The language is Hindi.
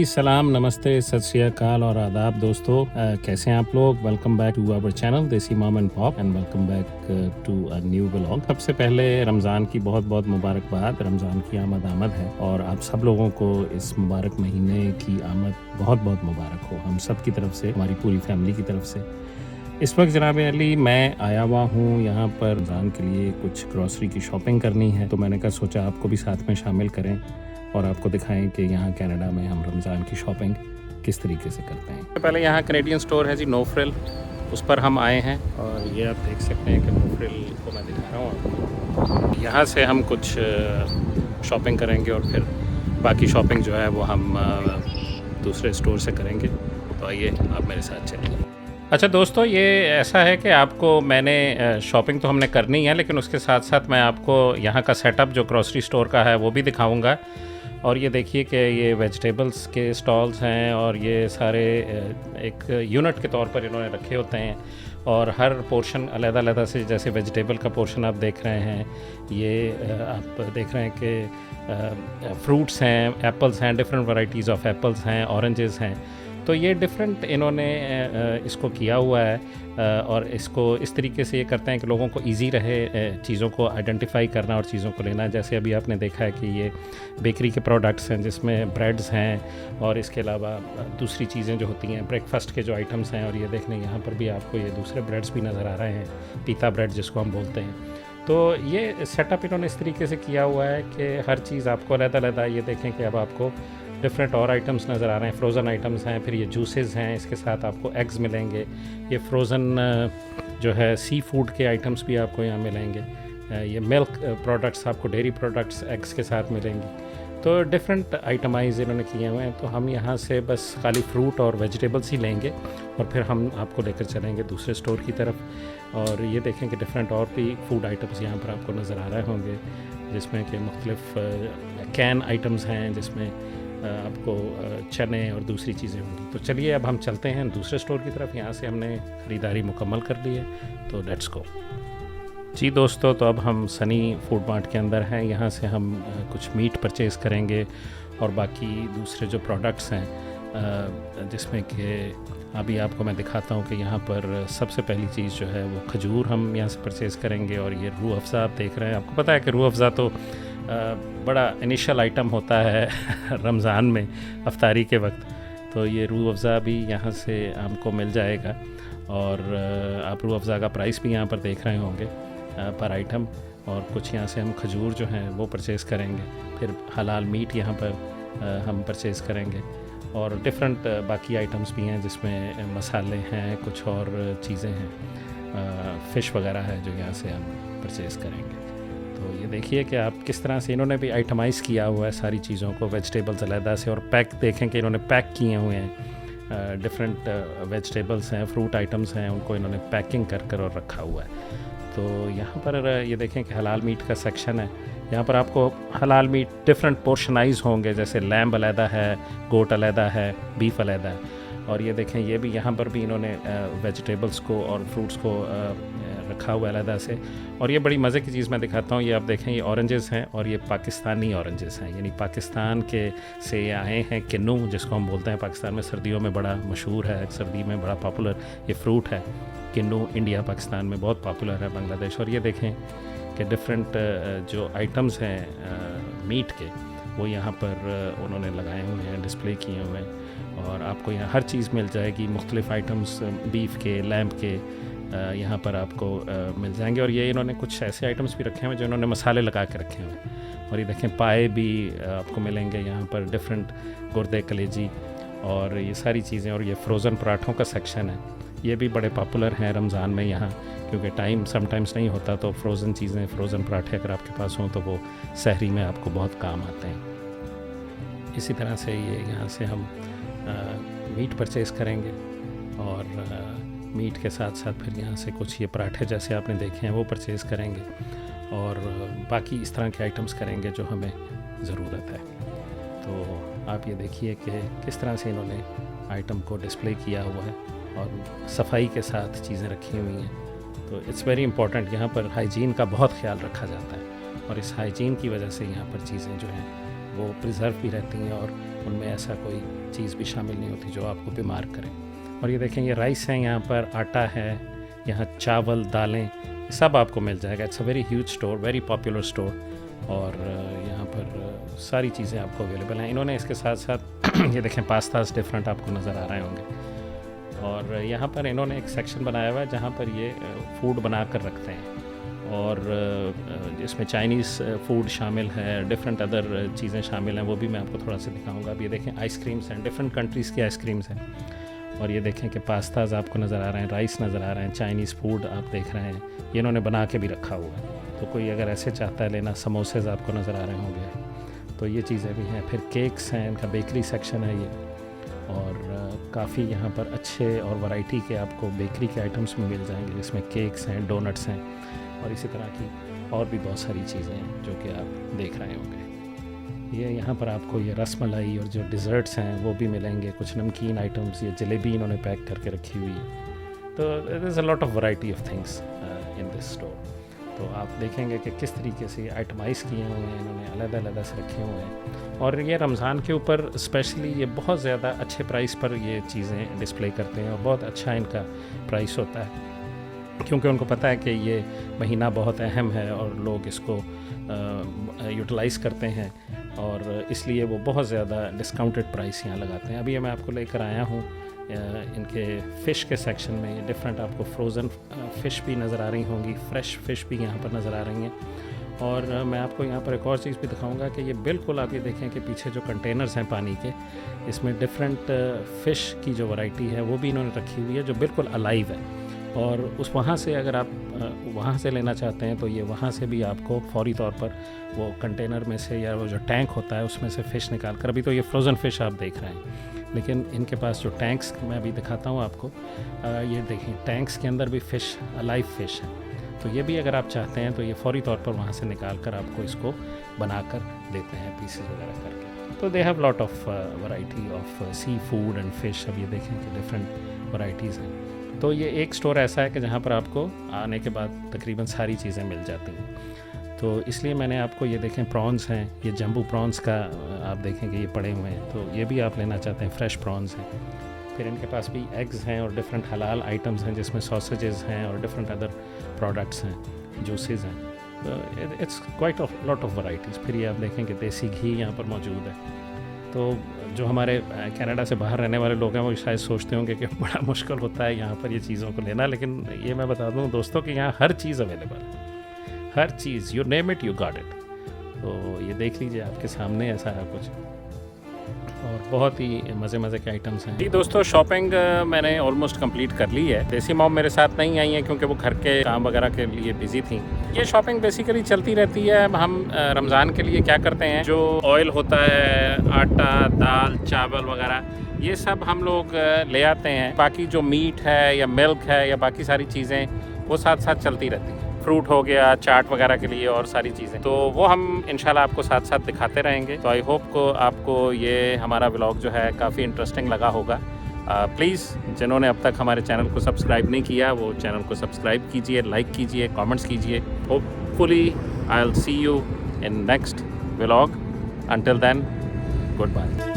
सलाम, नमस्ते, सत श्री अकाल और आदाब दोस्तों। कैसे हैं आप लोग? Welcome back to our channel Desi mom and pop and welcome back to a new vlog. सबसे पहले रमज़ान की बहुत बहुत मुबारकबाद। रमज़ान की आमद है और आप सब लोगों को इस मुबारक महीने की आमद बहुत बहुत मुबारक हो, हम सब की तरफ से, हमारी पूरी फैमिली की तरफ से। इस वक्त जनाब अली मैं आया हुआ हूँ यहाँ पर रमज़ान के लिए कुछ ग्रॉसरी की शॉपिंग करनी है, तो मैंने सोचा आपको भी साथ में शामिल करें और आपको दिखाएं कि यहाँ कनाडा में हम रमज़ान की शॉपिंग किस तरीके से करते हैं। पहले यहाँ कैनेडियन स्टोर है जी, नो फ्रिल, उस पर हम आए हैं और ये आप देख सकते हैं कि नो फ्रिल को मैं दिखा रहा हूँ आपको। यहाँ से हम कुछ शॉपिंग करेंगे और फिर बाकी शॉपिंग जो है वो हम दूसरे स्टोर से करेंगे। तो आइए आप मेरे साथ चलिए। अच्छा दोस्तों, ये ऐसा है कि आपको मैंने शॉपिंग तो हमने करनी है, लेकिन उसके साथ साथ मैं आपको यहाँ का सेटअप जो ग्रॉसरी स्टोर का है वो भी दिखाऊंगा। और ये देखिए कि ये वेजिटेबल्स के स्टॉल्स हैं और ये सारे एक यूनिट के तौर पर इन्होंने रखे होते हैं और हर पोर्शन अलग-अलग से, जैसे वेजिटेबल का पोर्शन आप देख रहे हैं, ये आप देख रहे हैं कि फ्रूट्स हैं, एप्पल्स हैं, डिफरेंट वैरायटीज़ ऑफ एप्पल्स हैं, ऑरेंजेस हैं। तो ये डिफरेंट इन्होंने इसको किया हुआ है और इसको इस तरीके से ये करते हैं कि लोगों को इजी रहे चीज़ों को आइडेंटिफाई करना और चीज़ों को लेना। जैसे अभी आपने देखा है कि ये बेकरी के प्रोडक्ट्स हैं जिसमें ब्रेड्स हैं और इसके अलावा दूसरी चीज़ें जो होती हैं, ब्रेकफास्ट के जो आइटम्स हैं। और ये देख लें, यहाँ पर भी आपको ये दूसरे ब्रेड्स भी नज़र आ रहे हैं, पीता ब्रेड जिसको हम बोलते हैं। तो ये सेटअप इन्होंने इस तरीके से किया हुआ है कि हर चीज़ आपको अलग-अलग, ये देखें कि अब आपको डिफरेंट और आइटम्स नज़र आ रहे हैं, फ्रोज़न आइटम्स हैं, फिर ये जूसेस हैं, इसके साथ आपको एग्स मिलेंगे, ये फ्रोज़न जो है सी फूड के आइटम्स भी आपको यहाँ मिलेंगे, ये मिल्क प्रोडक्ट्स आपको, डेयरी प्रोडक्ट्स एग्स के साथ मिलेंगी। तो डिफरेंट आइटमाइज़ इन्होंने किए हुए हैं। तो हम यहाँ से बस खाली फ्रूट और वेजिटेबल्स ही लेंगे और फिर हम आपको लेकर चलेंगे दूसरे स्टोर की तरफ। और ये देखें कि डिफरेंट और भी फूड आइटम्स यहाँ पर आपको नज़र आ रहे होंगे, जिसमें कि मुख्तलिफ कैन आइटम्स हैं, जिसमें आपको चने और दूसरी चीज़ें होंगी। तो चलिए अब हम चलते हैं दूसरे स्टोर की तरफ। यहाँ से हमने ख़रीदारी मुकम्मल कर ली है, तो लेट्स गो जी दोस्तों। तो अब हम सनी फूड मार्ट के अंदर हैं। यहाँ से हम कुछ मीट परचेज़ करेंगे और बाकी दूसरे जो प्रोडक्ट्स हैं, जिसमें कि अभी आपको मैं दिखाता हूँ कि यहाँ पर सबसे पहली चीज़ जो है वो खजूर हम यहाँ से परचेज़ करेंगे। और ये रूह अफ़ज़ा आप देख रहे हैं, आपको पता है कि रूह अफ़ज़ा तो बड़ा इनिशियल आइटम होता है रमज़ान में अफ्तारी के वक्त। तो ये रूह अफ़ज़ा भी यहाँ से आपको मिल जाएगा और आप रूह अफ़ज़ा का प्राइस भी यहाँ पर देख रहे होंगे पर आइटम। और कुछ यहाँ से हम खजूर जो हैं वो परचेज़ करेंगे, फिर हलाल मीट यहाँ पर हम परचेज़ करेंगे और डिफरेंट बाकी आइटम्स भी हैं जिसमें मसाले हैं, कुछ और चीज़ें हैं, फ़िश वगैरह है जो यहाँ से हम परचेज़ करेंगे। तो ये देखिए कि आप किस तरह से इन्होंने भी आइटमाइज़ किया हुआ है सारी चीज़ों को, वेजिटेबल्स अलहदा से, और पैक देखें कि इन्होंने पैक किए हुए हैं। डिफरेंट वेजिटेबल्स हैं, फ्रूट आइटम्स हैं, उनको इन्होंने पैकिंग कर और रखा हुआ है। तो यहाँ पर ये देखें कि हलाल मीट का सेक्शन है। यहाँ पर आपको हलाल मीट डिफरेंट पोर्शनाइज होंगे, जैसे लैम्ब अलहदा है, गोट अलहदा है, बीफ अलहदा है। और ये देखें, ये भी यहाँ पर भी इन्होंने वेजिटेबल्स को और फ्रूट्स को रखा हुआ है अलहदा से। और ये बड़ी मज़े की चीज़ मैं दिखाता हूँ, ये आप देखें, ये ऑरेंजेस हैं और ये पाकिस्तानी ऑरेंजेस हैं, यानी पाकिस्तान के से ये आए हैं। किन्नू जिसको हम बोलते हैं, पाकिस्तान में सर्दियों में बड़ा मशहूर है, सर्दी में बड़ा पॉपुलर ये फ्रूट है। किन्नू इंडिया पाकिस्तान में बहुत पॉपुलर है, बांग्लादेश। और ये देखें कि डिफरेंट जो आइटम्स हैं मीट के, वो यहाँ पर उन्होंने लगाए हुए हैं, डिस्प्ले किए हुए हैं। और आपको यहाँ हर चीज़ मिल जाएगी, मुख्तलिफ़ आइटम्स बीफ के, लैम्ब के यहाँ पर आपको मिल जाएंगे। और ये इन्होंने कुछ ऐसे आइटम्स भी रखे हुए हैं जो इन्होंने मसाले लगा के रखे हुए हैं। और ये देखें, पाए भी आपको मिलेंगे यहाँ पर, डिफरेंट गुर्दे, कलेजी और ये सारी चीज़ें। और ये फ्रोज़न पराठों का सेक्शन है, ये भी बड़े पॉपुलर हैं रमज़ान में यहाँ, क्योंकि टाइम समटाइम्स नहीं होता, तो फ्रोज़न चीज़ें, फ्रोज़न पराठे अगर आपके पास हों तो वो सहरी में आपको बहुत काम आते हैं। इसी तरह से ये यहाँ से हम मीट परचेज़ करेंगे और मीट के साथ साथ फिर यहाँ से कुछ ये पराठे जैसे आपने देखे हैं वो परचेज़ करेंगे और बाकी इस तरह के आइटम्स करेंगे जो हमें ज़रूरत है। तो आप ये देखिए कि किस तरह से इन्होंने आइटम को डिस्प्ले किया हुआ है और सफाई के साथ चीज़ें रखी हुई हैं। तो इट्स वेरी इंपॉर्टेंट, यहाँ पर हाइजीन का बहुत ख्याल रखा जाता है और इस हाइजीन की वजह से यहाँ पर चीज़ें जो हैं वो प्रिजर्व भी रहती हैं और उनमें ऐसा कोई चीज़ भी शामिल नहीं होती जो आपको बीमार करे। और ये देखें, ये राइस है, यहाँ पर आटा है, यहाँ चावल, दालें, सब आपको मिल जाएगा। It's a very huge store, very popular store. और यहाँ पर सारी चीज़ें आपको अवेलेबल हैं। इन्होंने इसके साथ साथ ये देखें, पास्तास डिफरेंट आपको नज़र आ रहे होंगे। और यहाँ पर इन्होंने एक सेक्शन बनाया हुआ है जहाँ पर ये फूड बना कर रखते हैं, और इसमें चाइनीज़ फूड शामिल है, डिफरेंट अदर चीज़ें शामिल हैं, वो भी मैं आपको थोड़ा सा दिखाऊंगा। अब ये देखें, आइसक्रीम्स हैं, डिफरेंट कंट्रीज़ की आइसक्रीम्स हैं। और ये देखें कि पास्ताज आपको नज़र आ रहे हैं, राइस नज़र आ रहे हैं, चाइनीज़ फूड आप देख रहे हैं, ये इन्होंने बना के भी रखा हुआ है। तो कोई अगर ऐसे चाहता है लेना, समोसेज आपको नज़र आ रहे होंगे, तो ये चीज़ें भी हैं। फिर केक्स हैं, इनका बेकरी सेक्शन है ये। और काफ़ी यहाँ पर अच्छे और वैरायटी के आपको बेकरी के आइटम्स भी मिल जाएंगे, जिसमें केक्स हैं, डोनट्स हैं, और इसी तरह की और भी बहुत सारी चीज़ें हैं जो कि आप देख रहे होंगे। ये यहाँ पर आपको ये रसमलाई और जो डिज़र्ट्स हैं वो भी मिलेंगे, कुछ नमकीन आइटम्स, ये जलेबी इन्होंने पैक करके रखी हुई है। तो there is a lot of variety of things in this store. तो आप देखेंगे कि किस तरीके से ये आइटमाइज़ किए हुए हैं, इन्होंने अलग-अलग से रखे हुए हैं। और ये रमज़ान के ऊपर स्पेशली ये बहुत ज़्यादा अच्छे प्राइस पर ये चीज़ें डिस्प्ले करते हैं, और बहुत अच्छा इनका प्राइस होता है, क्योंकि उनको पता है कि ये महीना बहुत अहम है और लोग इसको यूटिलाइज़ करते हैं, और इसलिए वो बहुत ज़्यादा डिस्काउंटेड प्राइस यहाँ लगाते हैं। अभी मैं आपको लेकर आया हूँ इनके फ़िश के सेक्शन में। ये डिफरेंट आपको फ्रोज़न फ़िश भी नज़र आ रही होंगी, फ्रेश फ़िश भी यहाँ पर नज़र आ रही हैं। और मैं आपको यहाँ पर एक और चीज़ भी दिखाऊंगा कि ये बिल्कुल आप ये देखें कि पीछे जो कंटेनर्स हैं पानी के, इसमें डिफरेंट फ़िश की जो वैरायटी है वो भी इन्होंने रखी हुई है, जो बिल्कुल अलाइव है। और उस वहाँ से अगर आप वहाँ से लेना चाहते हैं तो ये वहाँ से भी आपको फौरी तौर पर वो कंटेनर में से या वो जो टैंक होता है उसमें से फ़िश निकाल कर, अभी तो ये फ्रोज़न फ़िश आप देख रहे हैं, लेकिन इनके पास जो टैंक्स, मैं अभी दिखाता हूँ आपको, ये देखिए टैंक्स के अंदर भी फ़िश, अलाइव फ़िश है। तो ये भी अगर आप चाहते हैं तो ये फौरी तौर पर वहाँ से निकाल कर आपको इसको बना कर देते हैं पीसेस वगैरह करके। तो they have lot of variety of seafood and fish. अब ये देखें कि डिफरेंट वैराइटीज़ हैं। तो ये एक स्टोर ऐसा है कि जहाँ पर आपको आने के बाद तकरीबन सारी चीज़ें मिल जाती हैं। तो इसलिए मैंने आपको ये देखें, प्रॉन्स हैं, ये जंबू प्रॉन्स का आप देखें कि ये पड़े हुए हैं, तो ये भी आप लेना चाहते हैं, फ्रेश प्रॉन्स हैं। फिर इनके पास भी एग्स हैं और डिफरेंट हलाल आइटम्स हैं, जिसमें सॉसेजेस हैं और डिफरेंट अदर प्रोडक्ट्स हैं, जूसेस हैं। तो it's quite of lot of varieties. फिर ये आप देखें कि देसी घी यहाँ पर मौजूद है। तो जो हमारे कनाडा से बाहर रहने वाले लोग हैं वो शायद सोचते होंगे कि बड़ा मुश्किल होता है यहाँ पर ये चीज़ों को लेना, लेकिन ये मैं बता दूँ दोस्तों कि यहाँ हर चीज़ अवेलेबल है, हर चीज़, you name it you got it. तो ये देख लीजिए, आपके सामने है सारा कुछ, और बहुत ही मज़े के आइटम्स हैं। जी दोस्तों, शॉपिंग मैंने ऑलमोस्ट कंप्लीट कर ली है। देसी मॉम मेरे साथ नहीं आई हैं क्योंकि वो घर के काम वगैरह के लिए बिजी थी। ये शॉपिंग बेसिकली चलती रहती है। हम रमज़ान के लिए क्या करते हैं, जो ऑयल होता है, आटा, दाल, चावल वगैरह, ये सब हम लोग ले आते हैं। बाकी जो मीट है या मिल्क है या बाकी सारी चीज़ें वो साथ साथ चलती रहती हैं। फ्रूट हो गया, चाट वगैरह के लिए और सारी चीज़ें, तो वो हम इंशाल्लाह आपको साथ साथ दिखाते रहेंगे। तो आई होप को आपको ये हमारा व्लॉग जो है काफ़ी इंटरेस्टिंग लगा होगा। प्लीज़ जिन्होंने अब तक हमारे चैनल को सब्सक्राइब नहीं किया वो चैनल को सब्सक्राइब कीजिए, लाइक कीजिए, कमेंट्स कीजिए। Hopefully I will see you in next vlog. Until then, good bye.